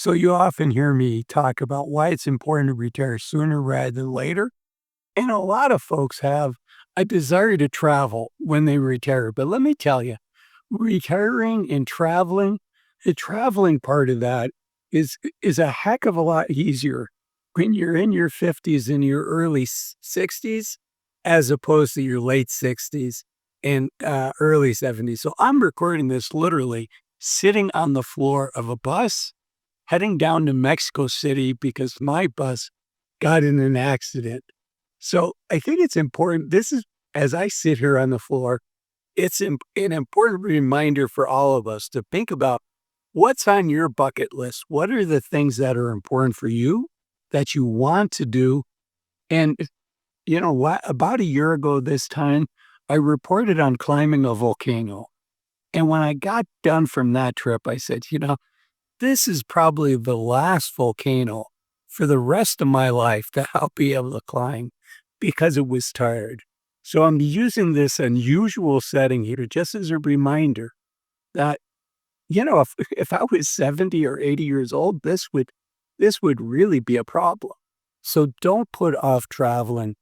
So you often hear me talk about why it's important to retire sooner rather than later. And a lot of folks have a desire to travel when they retire. But let me tell you, retiring and traveling, the traveling part of that is a heck of a lot easier when you're in your 50s and your early 60s as opposed to your late 60s and early 70s. So I'm recording this literally sitting on the floor of a bus heading down to Mexico City because my bus got in an accident. So I think it's important. This is, as I sit here on the floor, it's an important reminder for all of us to think about what's on your bucket list. What are the things that are important for you that you want to do? And you know what? About a year ago this time, I reported on climbing a volcano. And when I got done from that trip, I said, this is probably the last volcano for the rest of my life that I'll be able to climb because it was tired. So I'm using this unusual setting here just as a reminder that, if I was 70 or 80 years old, this would really be a problem. So don't put off traveling.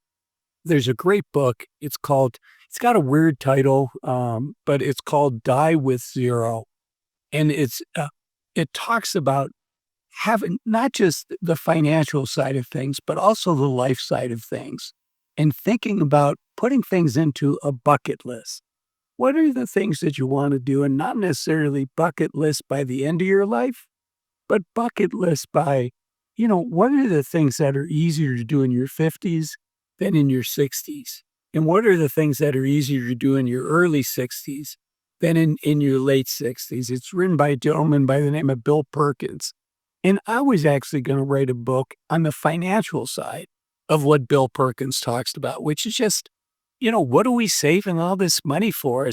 There's a great book. It's got a weird title, but it's called Die with Zero. And it talks about having not just the financial side of things, but also the life side of things and thinking about putting things into a bucket list. What are the things that you want to do? And not necessarily bucket list by the end of your life, but bucket list by, what are the things that are easier to do in your 50s than in your 60s? And what are the things that are easier to do in your early 60s than in your late 60s? It's written by a gentleman by the name of Bill Perkins. And I was actually going to write a book on the financial side of what Bill Perkins talks about, which is just, what are we saving all this money for?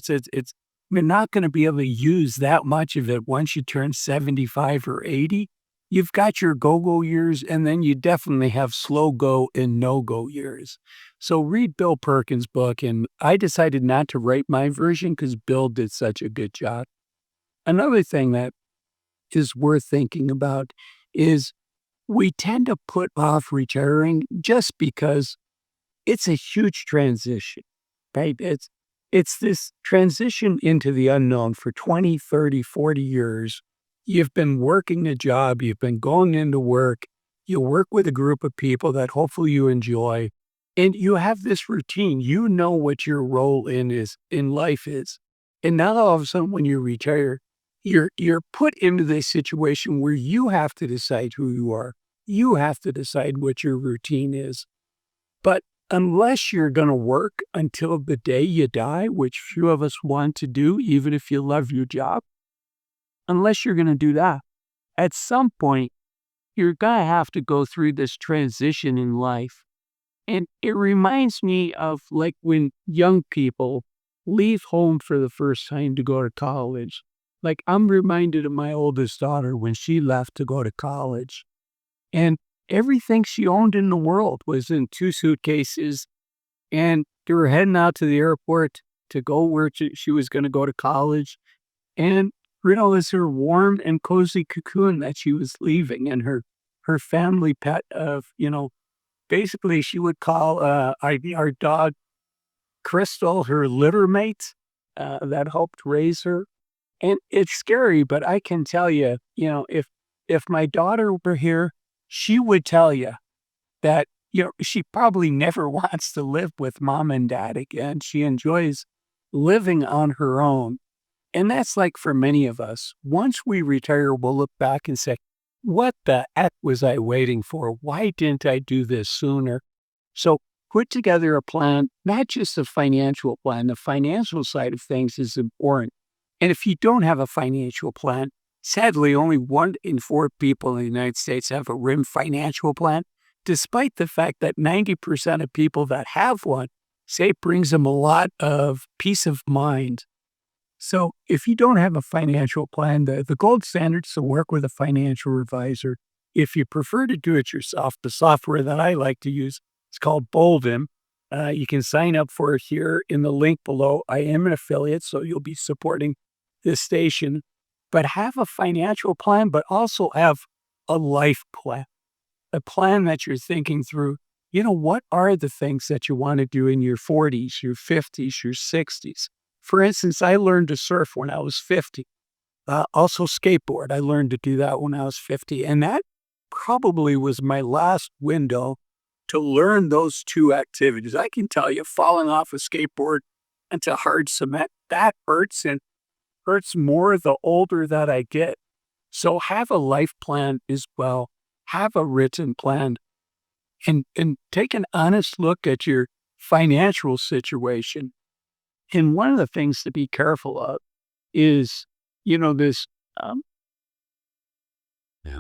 We're not going to be able to use that much of it once you turn 75 or 80. You've got your go-go years, and then you definitely have slow-go and no-go years. So read Bill Perkins' book, and I decided not to write my version because Bill did such a good job. Another thing that is worth thinking about is we tend to put off retiring just because it's a huge transition, right? It's this transition into the unknown for 20, 30, 40 years. You've been working a job, you've been going into work, you work with a group of people that hopefully you enjoy, and you have this routine. You know what your role in life is. And now all of a sudden when you retire, you're put into this situation where you have to decide who you are. You have to decide what your routine is. But unless you're going to work until the day you die, which few of us want to do, even if you love your job, unless you're going to do that, at some point, you're going to have to go through this transition in life. And it reminds me of like when young people leave home for the first time to go to college. Like I'm reminded of my oldest daughter when she left to go to college. And everything she owned in the world was in 2 suitcases. And they were heading out to the airport to go where she was going to go to college. And it was her warm and cozy cocoon that she was leaving, and her family pet of, basically she would call our dog Crystal her litter mate that helped raise her. And it's scary, but I can tell you, if my daughter were here, she would tell you that, she probably never wants to live with mom and dad again. She enjoys living on her own. And that's like for many of us. Once we retire, we'll look back and say, what the heck was I waiting for? Why didn't I do this sooner? So put together a plan, not just a financial plan. The financial side of things is important. And if you don't have a financial plan, sadly, only 1 in 4 people in the United States have a RIM financial plan, despite the fact that 90% of people that have one say it brings them a lot of peace of mind. So if you don't have a financial plan, the gold standard is to work with a financial advisor. If you prefer to do it yourself, the software that I like to use is called Bolden. You can sign up for it here in the link below. I am an affiliate, so you'll be supporting this station. But have a financial plan, but also have a life plan, a plan that you're thinking through. What are the things that you want to do in your 40s, your 50s, your 60s? For instance, I learned to surf when I was 50. Also skateboard. I learned to do that when I was 50. And that probably was my last window to learn those two activities. I can tell you, falling off a skateboard into hard cement, that hurts and hurts more the older that I get. So have a life plan as well. Have a written plan and take an honest look at your financial situation. And one of the things to be careful of is, this um, Yeah.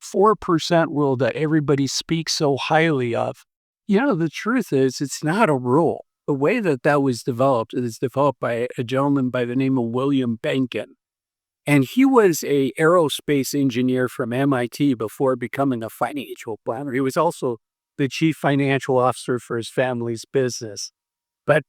4% rule that everybody speaks so highly of. The truth is, it's not a rule. The way that that was developed, it is developed by a gentleman by the name of William Benkin. And he was a aerospace engineer from MIT before becoming a financial planner. He was also the chief financial officer for his family's business. But,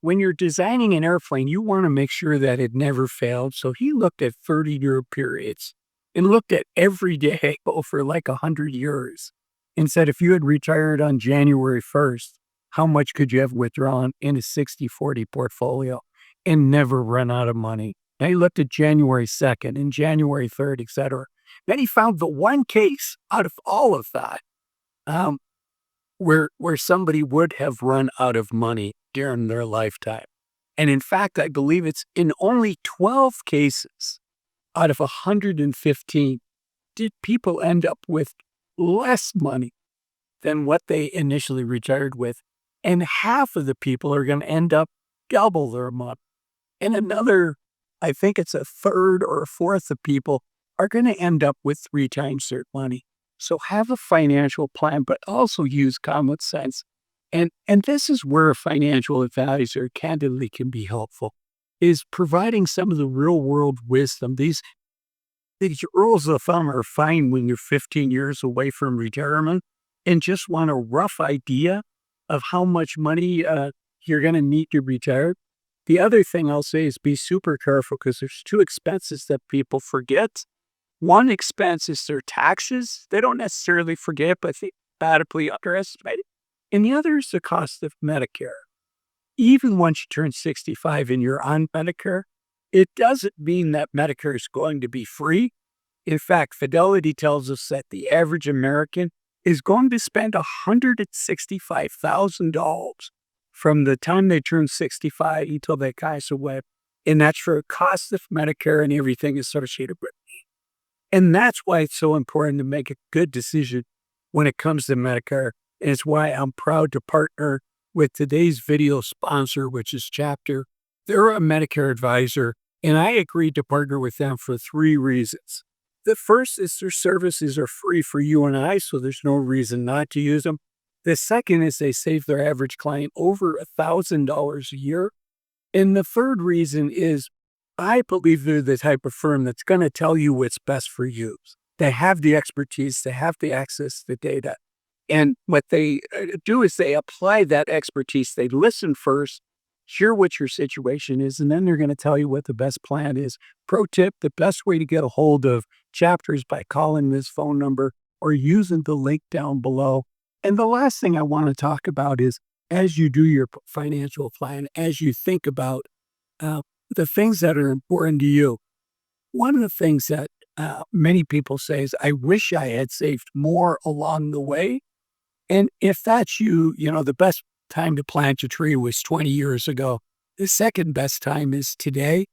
when you're designing an airplane, you want to make sure that it never failed. So he looked at 30-year periods and looked at every day over like 100 years and said, if you had retired on January 1st, how much could you have withdrawn in a 60-40 portfolio and never run out of money? And he looked at January 2nd and January 3rd, et cetera. Then he found the one case out of all of that um, where somebody would have run out of money during their lifetime. And in fact, I believe it's in only 12 cases out of 115 did people end up with less money than what they initially retired with. And half of the people are going to end up double their money. And another, I think it's a third or a fourth of people are going to end up with 3 times their money. So have a financial plan, but also use common sense. And this is where a financial advisor candidly can be helpful, is providing some of the real world wisdom. These rules of thumb are fine when you're 15 years away from retirement and just want a rough idea of how much money you're going to need to retire. The other thing I'll say is be super careful because there's 2 expenses that people forget. One expense is their taxes. They don't necessarily forget, but they badly underestimate it. And the other is the cost of Medicare. Even once you turn 65 and you're on Medicare, it doesn't mean that Medicare is going to be free. In fact, Fidelity tells us that the average American is going to spend $165,000 from the time they turn 65 until they pass away. And that's for cost of Medicare and everything associated with it. And that's why it's so important to make a good decision when it comes to Medicare. And it's why I'm proud to partner with today's video sponsor, which is Chapter. They're a Medicare advisor, and I agreed to partner with them for 3 reasons. The first is their services are free for you and I, so there's no reason not to use them. The second is they save their average client over $1,000 a year. And the third reason is I believe they're the type of firm that's going to tell you what's best for you. They have the expertise, they have the access to the data. And what they do is they apply that expertise. They listen first, hear what your situation is, and then they're going to tell you what the best plan is. Pro tip, the best way to get a hold of Chapter is by calling this phone number or using the link down below. And the last thing I want to talk about is as you do your financial plan, as you think about the things that are important to you, one of the things that many people say is, I wish I had saved more along the way. And if that's you, the best time to plant a tree was 20 years ago. The second best time is today.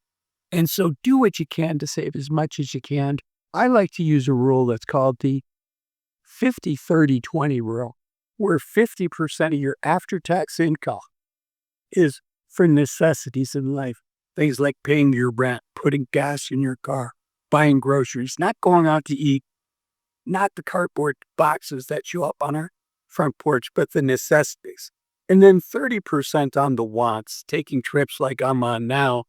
And so do what you can to save as much as you can. I like to use a rule that's called the 50-30-20 rule, where 50% of your after-tax income is for necessities in life. Things like paying your rent, putting gas in your car, buying groceries, not going out to eat, not the cardboard boxes that show up on our front porch, but the necessities. And then 30% on the wants, taking trips like I'm on now,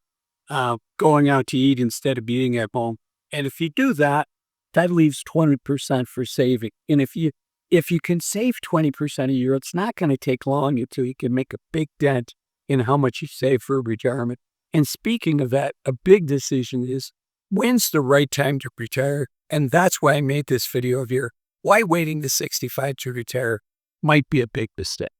going out to eat instead of eating at home. And if you do that, that leaves 20% for saving. And if you can save 20% a year, it's not going to take long until you can make a big dent in how much you save for retirement. And speaking of that, a big decision is, when's the right time to retire? And that's why I made this video of why waiting to 65 to retire might be a big mistake.